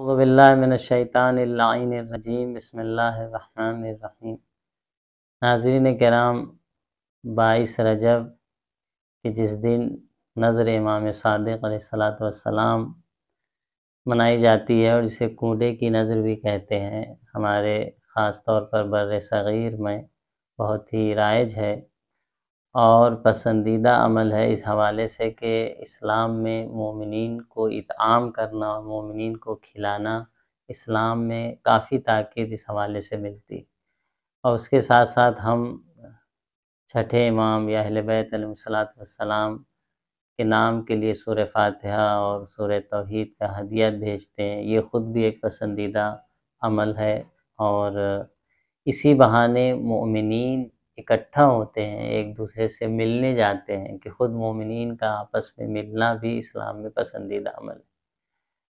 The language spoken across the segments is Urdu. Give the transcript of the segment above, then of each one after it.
اعوذ باللہ من الشیطان اللعین الرجیم، بسم اللہ الرحمن الرحیم۔ ناظرین کرام، 22 رجب کہ جس دن نظر امام صادق علیہ السلام منائی جاتی ہے اور اسے کنڈے کی نظر بھی کہتے ہیں، ہمارے خاص طور پر بر صغیر میں بہت ہی رائج ہے اور پسندیدہ عمل ہے اس حوالے سے کہ اسلام میں مومنین کو اطعام کرنا اور مومنین کو کھلانا اسلام میں کافی تاکید اس حوالے سے ملتی، اور اس کے ساتھ ساتھ ہم چھٹے امام یا اہل بیت علیہ السلام کے نام کے لیے سورہ فاتحہ اور سورہ توحید کا ہدیہ بھیجتے ہیں۔ یہ خود بھی ایک پسندیدہ عمل ہے، اور اسی بہانے مومنین اکٹھا ہوتے ہیں، ایک دوسرے سے ملنے جاتے ہیں، کہ خود مومنین کا آپس میں ملنا بھی اسلام میں پسندیدہ عمل ہے۔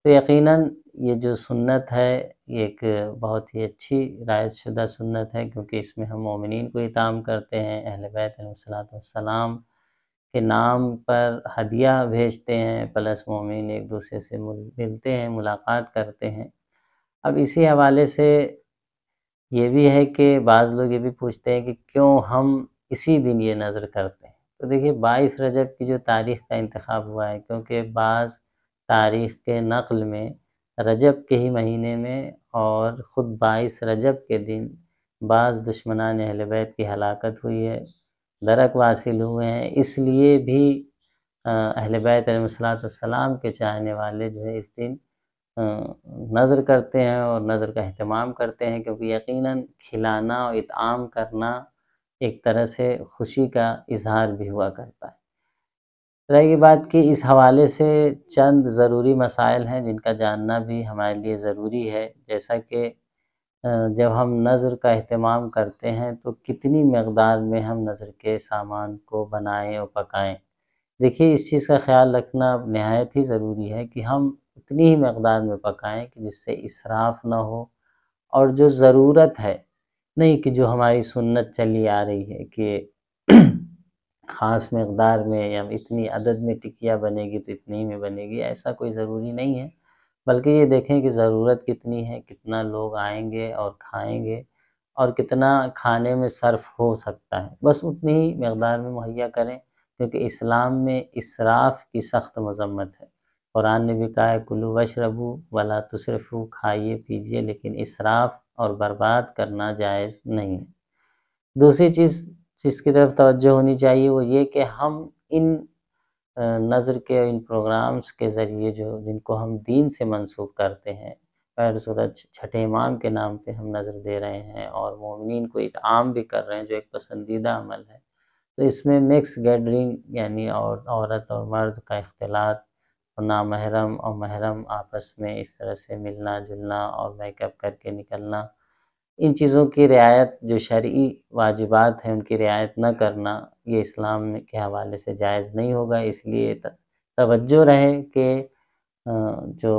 تو یقیناً یہ جو سنت ہے یہ ایک بہت ہی اچھی رائج شدہ سنت ہے، کیونکہ اس میں ہم مومنین کو اطعام کرتے ہیں، اہل بیت علیہ السلام کے نام پر ہدیہ بھیجتے ہیں، پلس مومنین ایک دوسرے سے ملتے ہیں، ملاقات کرتے ہیں۔ اب اسی حوالے سے یہ بھی ہے کہ بعض لوگ یہ بھی پوچھتے ہیں کہ کیوں ہم اسی دن یہ نظر کرتے ہیں۔ تو دیکھیے 22 رجب کی جو تاریخ کا انتخاب ہوا ہے، کیونکہ بعض تاریخ کے نقل میں رجب کے ہی مہینے میں اور خود 22 رجب کے دن بعض دشمنان اہل بیت کی ہلاکت ہوئی ہے، درک واصل ہوئے ہیں، اس لیے بھی اہل بیت علیہ السلام کے چاہنے والے جو ہے اس دن نظر کرتے ہیں اور نظر کا اہتمام کرتے ہیں، کیونکہ یقیناً کھلانا اور اطعام کرنا ایک طرح سے خوشی کا اظہار بھی ہوا کرتا ہے۔ رہی بات کہ اس حوالے سے چند ضروری مسائل ہیں جن کا جاننا بھی ہمارے لیے ضروری ہے، جیسا کہ جب ہم نظر کا اہتمام کرتے ہیں تو کتنی مقدار میں ہم نظر کے سامان کو بنائیں اور پکائیں۔ دیکھیے اس چیز کا خیال رکھنا نہایت ہی ضروری ہے کہ ہم اتنی ہی مقدار میں پکائیں کہ جس سے اسراف نہ ہو، اور جو ضرورت ہے، نہیں کہ جو ہماری سنت چلی آ رہی ہے کہ خاص مقدار میں یا اتنی عدد میں ٹکیا بنے گی تو اتنی میں بنے گی، ایسا کوئی ضروری نہیں ہے، بلکہ یہ دیکھیں کہ ضرورت کتنی ہے، کتنا لوگ آئیں گے اور کھائیں گے اور کتنا کھانے میں صرف ہو سکتا ہے، بس اتنی ہی مقدار میں مہیا کریں، کیونکہ اسلام میں اسراف کی سخت مذمت ہے۔ قرآن نے بھی کہا ہے کلوا واشربوا ولا تسرفوا، کھائیے پیجیے لیکن اسراف اور برباد کرنا جائز نہیں ہے۔ دوسری چیز جس کی طرف توجہ ہونی چاہیے وہ یہ کہ ہم ان نظر کے ان پروگرامز کے ذریعے جن کو ہم دین سے منسوب کرتے ہیں، پہلی صورت چھٹے امام کے نام پہ ہم نظر دے رہے ہیں اور مومنین کو اطعام بھی کر رہے ہیں جو ایک پسندیدہ عمل ہے، تو اس میں مکس گیدرنگ یعنی عورت اور مرد کا اختلاط اور نامحرم اور محرم آپس میں اس طرح سے ملنا جلنا اور میک اپ کر کے نکلنا، ان چیزوں کی رعایت جو شرعی واجبات ہیں ان کی رعایت نہ کرنا، یہ اسلام کے حوالے سے جائز نہیں ہوگا۔ اس لیے توجہ رہے کہ جو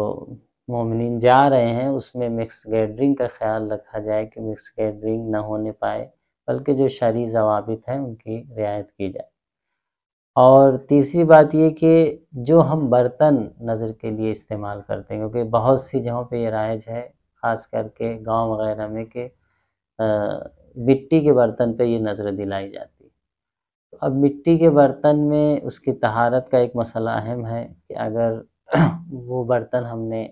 مومنین جا رہے ہیں اس میں مکس گیدرنگ کا خیال رکھا جائے کہ مکس گیدرنگ نہ ہونے پائے، بلکہ جو شرعی ضوابط ہیں ان کی رعایت کی جائے۔ اور تیسری بات یہ کہ جو ہم برتن نظر کے لیے استعمال کرتے ہیں، کیونکہ بہت سی جگہوں پہ یہ رائج ہے، خاص کر کے گاؤں وغیرہ میں، کہ مٹی کے برتن پہ یہ نظر دلائی جاتی ہے۔ اب مٹی کے برتن میں اس کی طہارت کا ایک مسئلہ اہم ہے کہ اگر وہ برتن ہم نے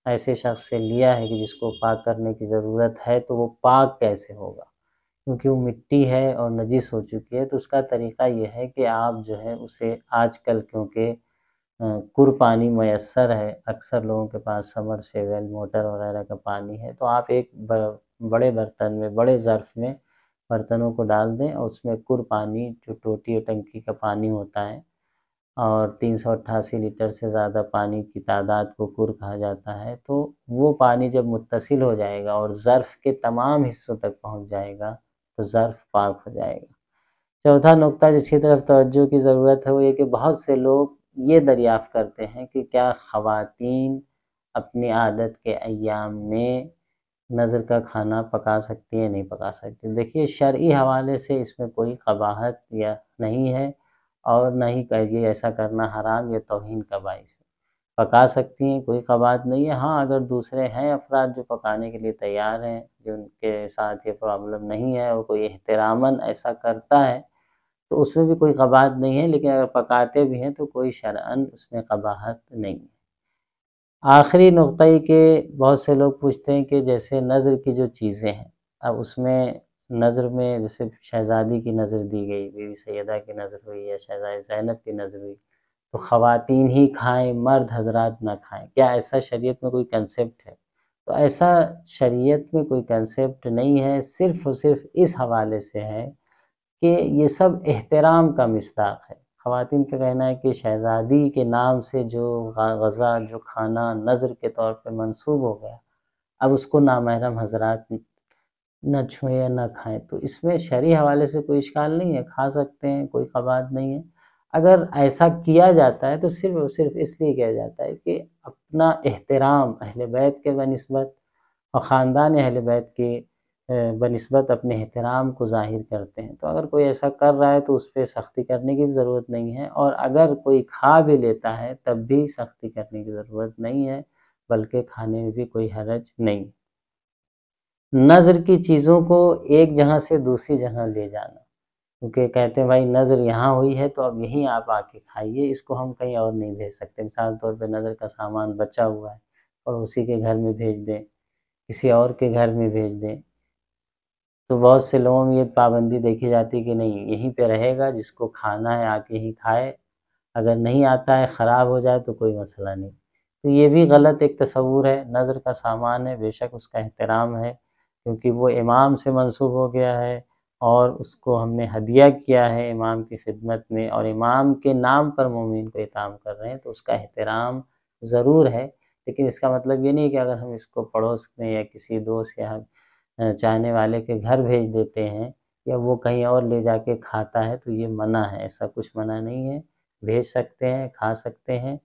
ایسے شخص سے لیا ہے کہ جس کو پاک کرنے کی ضرورت ہے تو وہ پاک کیسے ہوگا، کیونکہ وہ مٹی ہے اور نجس ہو چکی ہے۔ تو اس کا طریقہ یہ ہے کہ آپ جو ہے اسے آج کل کیونکہ کور پانی میسر ہے، اکثر لوگوں کے پاس سمر سیول موٹر وغیرہ کا پانی ہے، تو آپ ایک بڑے برتن میں بڑے ظرف میں برتنوں کو ڈال دیں اور اس میں کور پانی جو ٹوٹی اور ٹنکی کا پانی ہوتا ہے، اور 388 لیٹر سے زیادہ پانی کی تعداد کو کور کہا جاتا ہے، تو وہ پانی جب متصل ہو جائے گا اور ظرف کے تمام حصوں تک پہنچ جائے گا تو ظرف پاک ہو جائے گا۔ چوتھا نقطہ جس کی طرف توجہ کی ضرورت ہے وہ یہ کہ بہت سے لوگ یہ دریافت کرتے ہیں کہ کیا خواتین اپنی عادت کے ایام میں نظر کا کھانا پکا سکتی ہیں نہیں پکا سکتی۔ دیکھیے شرعی حوالے سے اس میں کوئی قباحت یا نہیں ہے، اور نہ ہی یہ ایسا کرنا حرام یا توہین کا باعث ہے۔ پکا سکتی ہیں، کوئی قباحت نہیں ہے۔ ہاں اگر دوسرے ہیں افراد جو پکانے کے لیے تیار ہیں، جن کے ساتھ یہ پرابلم نہیں ہے اور کوئی احتراماً ایسا کرتا ہے تو اس میں بھی کوئی قباحت نہیں ہے، لیکن اگر پکاتے بھی ہیں تو کوئی شرعاً اس میں قباحت نہیں ہے۔ آخری نقطہ یہ کہ بہت سے لوگ پوچھتے ہیں کہ جیسے نظر کی جو چیزیں ہیں، اب اس میں نظر میں جیسے شہزادی کی نظر دی گئی، بی بی سیدہ کی نظر ہوئی یا شہزادی زینب کی نظر ہوئی، تو خواتین ہی کھائیں، مرد حضرات نہ کھائیں، کیا ایسا شریعت میں کوئی کنسیپٹ ہے؟ تو ایسا شریعت میں کوئی کنسیپٹ نہیں ہے، صرف اور صرف اس حوالے سے ہے کہ یہ سب احترام کا مصداق ہے۔ خواتین کا کہنا ہے کہ شہزادی کے نام سے جو غذا، جو کھانا نذر کے طور پہ منسوب ہو گیا، اب اس کو نامحرم حضرات نہ چھوئیں یا نہ کھائیں، تو اس میں شرعی حوالے سے کوئی اشکال نہیں ہے، کھا سکتے ہیں، کوئی قباحت نہیں ہے۔ اگر ایسا کیا جاتا ہے تو صرف اور صرف اس لیے کیا جاتا ہے کہ اپنا احترام اہل بیت کے بنسبت اور خاندان اہل بیت کے بنسبت اپنے احترام کو ظاہر کرتے ہیں۔ تو اگر کوئی ایسا کر رہا ہے تو اس پہ سختی کرنے کی بھی ضرورت نہیں ہے، اور اگر کوئی کھا بھی لیتا ہے تب بھی سختی کرنے کی ضرورت نہیں ہے، بلکہ کھانے میں بھی کوئی حرج نہیں۔ نظر کی چیزوں کو ایک جگہ سے دوسری جگہ لے جانا، کیونکہ کہتے ہیں بھائی نظر یہاں ہوئی ہے تو اب یہیں آپ آ کے کھائیے، اس کو ہم کہیں اور نہیں بھیج سکتے۔ مثال طور پہ نظر کا سامان بچا ہوا ہے اور اسی کے گھر میں بھیج دیں، کسی اور کے گھر میں بھیج دیں، تو بہت سے لوگوں میں یہ پابندی دیکھی جاتی کہ نہیں یہیں پہ رہے گا، جس کو کھانا ہے آ کے ہی کھائے، اگر نہیں آتا ہے خراب ہو جائے تو کوئی مسئلہ نہیں۔ تو یہ بھی غلط ایک تصور ہے۔ نظر کا سامان ہے، بے شک اس کا احترام ہے، کیونکہ وہ امام سے منسوب ہو گیا ہے اور اس کو ہم نے ہدیہ کیا ہے امام کی خدمت میں، اور امام کے نام پر مومن کو اطعام کر رہے ہیں، تو اس کا احترام ضرور ہے۔ لیکن اس کا مطلب یہ نہیں کہ اگر ہم اس کو پڑوس میں یا کسی دوست یا چاہنے والے کے گھر بھیج دیتے ہیں یا وہ کہیں اور لے جا کے کھاتا ہے تو یہ منع ہے، ایسا کچھ منع نہیں ہے، بھیج سکتے ہیں، کھا سکتے ہیں،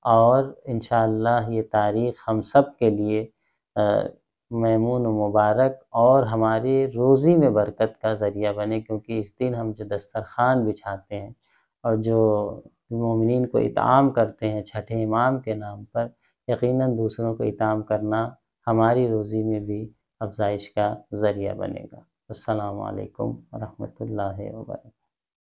اور انشاءاللہ یہ تاریخ ہم سب کے لیے میمون و مبارک اور ہماری روزی میں برکت کا ذریعہ بنے، کیونکہ اس دن ہم جو دسترخوان بچھاتے ہیں اور جو مومنین کو اطعام کرتے ہیں چھٹے امام کے نام پر، یقیناً دوسروں کو اطعام کرنا ہماری روزی میں بھی افزائش کا ذریعہ بنے گا۔ السلام علیکم ورحمۃ اللہ وبرکاتہ۔